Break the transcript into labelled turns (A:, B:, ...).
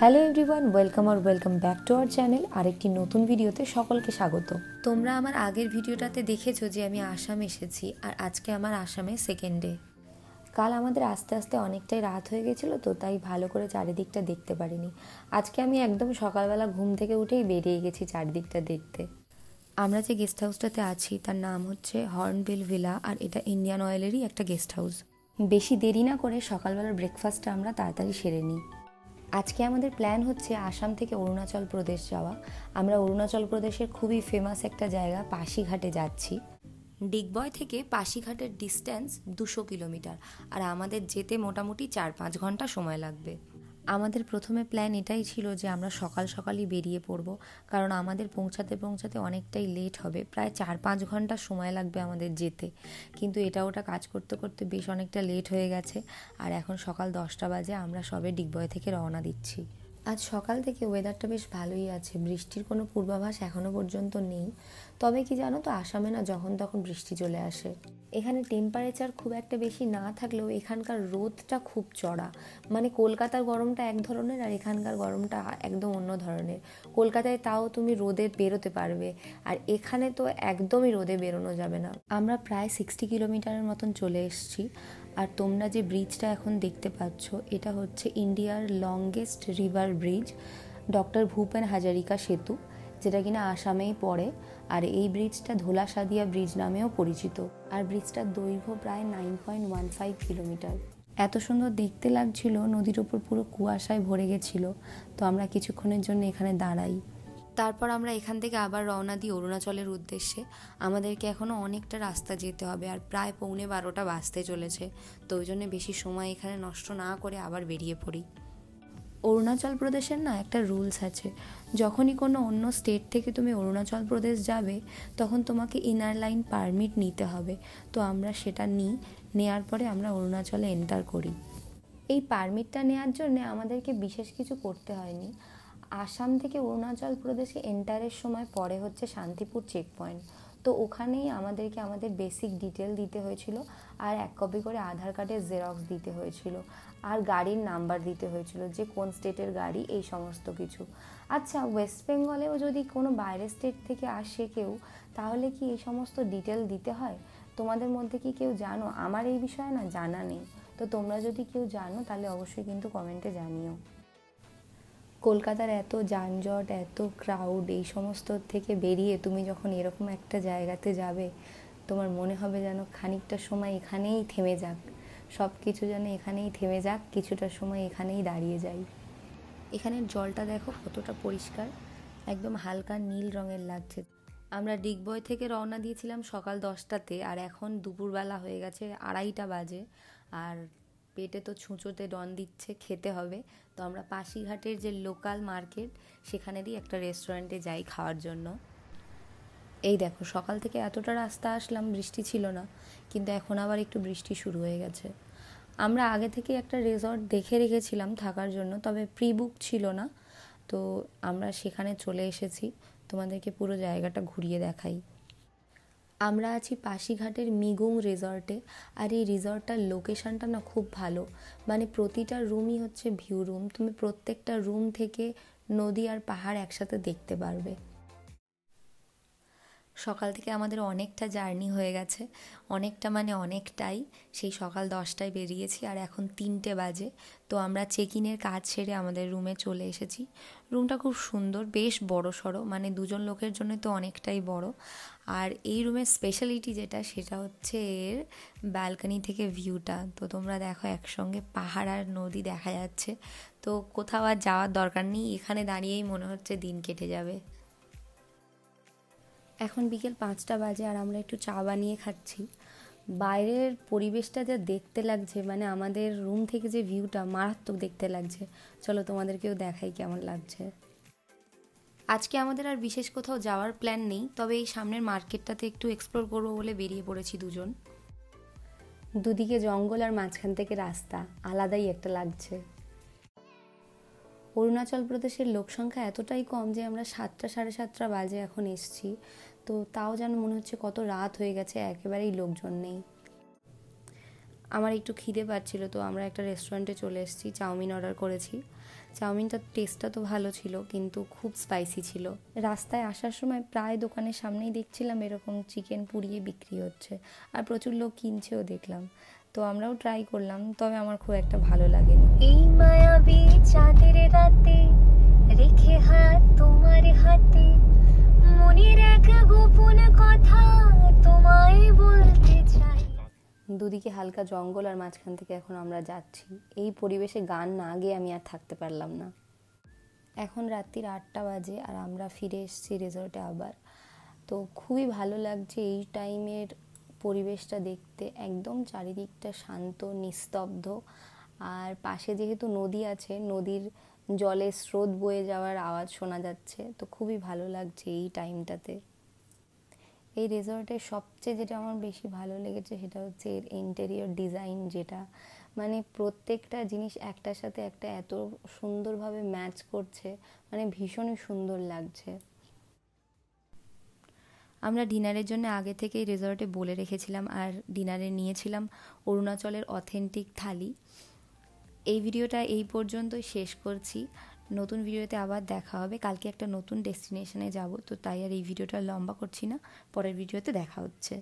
A: Hello everyone, welcome back to our channel. আরেকটি নতুন ভিডিওতে সকলকে স্বাগত। তোমরা আমার আগের ভিডিওটাতে দেখেছো যে আমি আসাম এসেছি, আর আজকে আমার আসামে সেকেন্ড ডে। কাল আমাদের আস্তে আস্তে অনেকটাই রাত হয়ে গেছিলো, তো তাই ভালো করে চারিদিকটা দেখতে পারিনি। আজকে আমি একদম সকালবেলা ঘুম থেকে উঠেই বেরিয়ে গেছি চারিদিকটা দেখতে। আমরা যে গেস্ট হাউসটাতে আছি তার নাম হচ্ছে হর্নবিল ভিলা, আর এটা ইন্ডিয়ান অয়েলেরই একটা গেস্ট হাউস। বেশি দেরি না করে সকালবেলার ব্রেকফাস্টটা আমরা তাড়াতাড়ি সেরে নিই। আজকে আমাদের প্ল্যান হচ্ছে আসাম থেকে অরুণাচল প্রদেশ যাওয়া। আমরা অরুণাচল প্রদেশের খুবই ফেমাস একটা জায়গা পাশিঘাটে যাচ্ছি। ডিগবয় থেকে পাশিঘাটের ডিস্ট্যান্স 200 কিলোমিটার, আর আমাদের যেতে মোটামুটি 4-5 ঘন্টা সময় লাগবে। আমাদের প্রথমে প্ল্যান এটাই ছিল যে আমরা সকাল সকালই বেরিয়ে পড়ব, কারণ আমাদের পৌঁছাতে অনেকটাই লেট হবে, প্রায় 4-5 ঘন্টা সময় লাগবে আমাদের যেতে। কিন্তু এটা ওটা কাজ করতে করতে বেশ অনেকটা লেট হয়ে গেছে, আর এখন সকাল 10টা বাজে, আমরা সবে ডিগবয় থেকে রওনা দিচ্ছি। আজ সকাল থেকে ওয়েদারটা বেশ ভালোই আছে, বৃষ্টির কোনো পূর্বাভাস এখনও পর্যন্ত নেই। তবে কি জানো তো, আসামে না যখন তখন বৃষ্টি চলে আসে। এখানে টেম্পারেচার খুব একটা বেশি না থাকলেও এখানকার রোদটা খুব চড়া। মানে কলকাতার গরমটা এক ধরনের, আর এখানকার গরমটা একদম অন্য ধরনের। কলকাতায় তাও তুমি রোদে বেরোতে পারবে, আর এখানে তো একদমই রোদে বেরোনো যাবে না। আমরা প্রায় 60 কিলোমিটারের মতন চলে এসেছি। আর তোমরা যে ব্রিজটা এখন দেখতে পাচ্ছ, এটা হচ্ছে ইন্ডিয়ার longest river bridge, doctor Bhupen Hazarika সেতু, যেটা কিনা আসামেই পড়ে। আর এই ব্রিজটা ধোলা সাদিয়া ব্রিজ নামেও পরিচিত, আর ব্রিজটার দৈর্ঘ্য প্রায় 9.15 কিলোমিটার। এত সুন্দর দেখতে লাগছিল, নদীর ওপর পুরো কুয়াশায় ভরে গেছিল। তো আমরা কিছুক্ষণের জন্য এখানে দাঁড়াই। তারপর আমরা এখান থেকে আবার রওনা দিই অরুণাচলের উদ্দেশ্যে। আমাদেরকে এখনও অনেকটা রাস্তা যেতে হবে, আর প্রায় 11:15 বাজতে চলেছে। তো ওই জন্য বেশি সময় এখানে নষ্ট না করে আবার বেরিয়ে পড়ি। অরুণাচল প্রদেশের না একটা রুলস আছে, যখনই কোনো অন্য স্টেট থেকে তুমি অরুণাচল প্রদেশ যাবে তখন তোমাকে ইনার লাইন পারমিট নিতে হবে। তো আমরা সেটা নেওয়ার পরে আমরা অরুণাচলে এন্টার করি। এই পারমিটটা নেওয়ার জন্য আমাদেরকে বিশেষ কিছু করতে হয়নি। আসাম থেকে অরুণাচল প্রদেশে এন্টারের সময় পরে হচ্ছে শান্তিপুর চেক পয়েন্ট। তো ওখানেই আমাদেরকে আমাদের বেসিক ডিটেল দিতে হয়েছিল, আর 1 কপি করে আধার কার্ডের জেরক্স দিতে হয়েছিল, আর গাড়ির নাম্বার দিতে হয়েছিল, যে কোন স্টেটের গাড়ি, এই সমস্ত কিছু। আচ্ছা, ওয়েস্ট বেঙ্গলেও যদি কোনো বাইরের স্টেট থেকে আসে কেউ, তাহলে কি এই সমস্ত ডিটেল দিতে হয়? তোমাদের মধ্যে কি কেউ জানো? আমার এই বিষয়ে না জানা নেই। তো তোমরা যদি কেউ জানো তাহলে অবশ্যই কিন্তু কমেন্টে জানিও। কলকাতার এত যানজট, এত ক্রাউড, এই সমস্ত থেকে বেরিয়ে তুমি যখন এরকম একটা জায়গাতে যাবে, তোমার মনে হবে যেন খানিকটা সময় এখানেই থেমে যাক, সব কিছু যেন এখানেই থেমে যাক, কিছুটা সময় এখানেই দাঁড়িয়ে যাই। এখানের জলটা দেখো কতটা পরিষ্কার, একদম হালকা নীল রঙের লাগছে। আমরা ডিগবয় থেকে রওনা দিয়েছিলাম সকাল 10টাতে, আর এখন দুপুরবেলা হয়ে গেছে 2:30 বাজে, আর পেটে তো ছুঁচোতে ডন দিচ্ছে, খেতে হবে। তো আমরা পাশিঘাটের যে লোকাল মার্কেট, সেখানেরই একটা রেস্টুরেন্টে যাই খাওয়ার জন্য। এই দেখো, সকাল থেকে এতটা রাস্তা আসলাম, বৃষ্টি ছিল না, কিন্তু এখন আবার একটু বৃষ্টি শুরু হয়ে গেছে। আমরা আগে থেকে একটা রিসর্ট দেখে রেখেছিলাম থাকার জন্য, তবে প্রি বুক ছিল না। তো আমরা সেখানে চলে এসেছি, তোমাদেরকে পুরো জায়গাটা ঘুরিয়ে দেখাই। আমরা আছি পাশিঘাটের মিগুং রিসর্টে, আর এই রিসর্টটার লোকেশানটা না খুব ভালো। মানে প্রতিটা রুমই হচ্ছে ভিউ রুম, তুমি প্রত্যেকটা রুম থেকে নদী আর পাহাড় একসাথে দেখতে পারবে। সকাল থেকে আমাদের অনেকটা জার্নি হয়ে গেছে, অনেকটা মানে অনেকটাই। সেই সকাল 10টায় বেরিয়েছি, আর এখন 3টে বাজে। তো আমরা চেক ইনের কাজ সেরে আমাদের রুমে চলে এসেছি। রুমটা খুব সুন্দর, বেশ বড় সড়ো, মানে 2জন লোকের জন্য তো অনেকটাই বড়। আর এই রুমের স্পেশালিটি যেটা, সেটা হচ্ছে এর ব্যালকনি থেকে ভিউটা। তো তোমরা দেখো, একসঙ্গে পাহাড় আর নদী দেখা যাচ্ছে। তো কোথাও আর যাওয়ার দরকার নেই, এখানে দাঁড়িয়েই মনে হচ্ছে দিন কেটে যাবে। এখন বিকেল 5টা বাজে, আর আমরা একটু চা বানিয়ে খাচ্ছি। বাইরের পরিবেশটা যা দেখতে লাগছে, মানে আমাদের রুম থেকে যে ভিউটা মারাত্মক দেখতে লাগছে। চলো তোমাদেরকেও দেখাই কেমন লাগছে। আজকে আমাদের আর বিশেষ কোথাও যাওয়ার প্ল্যান নেই, তবে এই সামনের মার্কেটটাতে একটু এক্সপ্লোর করবো বলে বেরিয়ে পড়েছি দুজন। দুদিকে জঙ্গল আর মাঝখান থেকে রাস্তা, আলাদাই একটা লাগছে। অরুণাচল প্রদেশের লোকসংখ্যা এতটাই কম যে আমরা 7টা 7:30 বাজে এখন এসছি। তো তাও যেন মনে হচ্ছে কত রাত হয়ে গেছে, একেবারেই লোকজন নেই। আমার একটু খিদে পাচ্ছিল, তো আমরা একটা রেস্টুরেন্টে চলে এসেছি, চাউমিন অর্ডার করেছি। চাউমিনটার টেস্টটা তো ভালো ছিল, কিন্তু খুব স্পাইসি ছিল। রাস্তায় আসার সময় প্রায় দোকানের সামনেই দেখছিলাম এরকম চিকেন পুড়িয়ে বিক্রি হচ্ছে, আর প্রচুর লোক কিনছেও দেখলাম। তো আমরাও ট্রাই করলাম, তবে আমার খুব একটা ভালো লাগেনি।
B: এই মায়াবী চাঁদের রাতে রেখে হাত তোমার হাতে, মনের এক গোপন কথা তোমায় বলতে চাই।
A: দুদিকে হালকা জঙ্গল, আর মাঝখান থেকে এখন আমরা যাচ্ছি। এই পরিবেশে গান না গেয়ে আমি আর থাকতে পারলাম না। এখন রাত্রির 8টা বাজে, আর আমরা ফিরে এসেছি রিসর্টে আবার। তো খুবই ভালো লাগছে এই টাইমের পরিবেশটা দেখতে, একদম চারিদিকটা শান্ত নিস্তব্ধ। আর পাশে যেহেতু নদী আছে, নদীর জলের স্রোত বয়ে যাওয়ার আওয়াজ শোনা যাচ্ছে, তো খুবই ভালো লাগছে এই টাইমটাতে। এই রিসর্টের সবচেয়ে যেটা আমার বেশি ভালো লেগেছে সেটা হচ্ছে এর ইন্টেরিয়র ডিজাইন, যেটা মানে প্রত্যেকটা জিনিস একটার সাথে একটা এত সুন্দরভাবে ম্যাচ করছে, মানে ভীষণই সুন্দর লাগছে। আমরা ডিনারের জন্য আগে থেকেই রিসর্টে বলে রেখেছিলাম, আর ডিনারে নিয়েছিলাম অরুণাচলের অথেন্টিক থালি। এই ভিডিওটা এই পর্যন্তই শেষ করছি। নতুন ভিডিওতে আবার দেখা হবে। কালকে একটা নতুন ডেস্টিনেশনে যাব, তো তাই আর এই ভিডিওটা লম্বা করছি না। পরের ভিডিওতে দেখা হচ্ছে।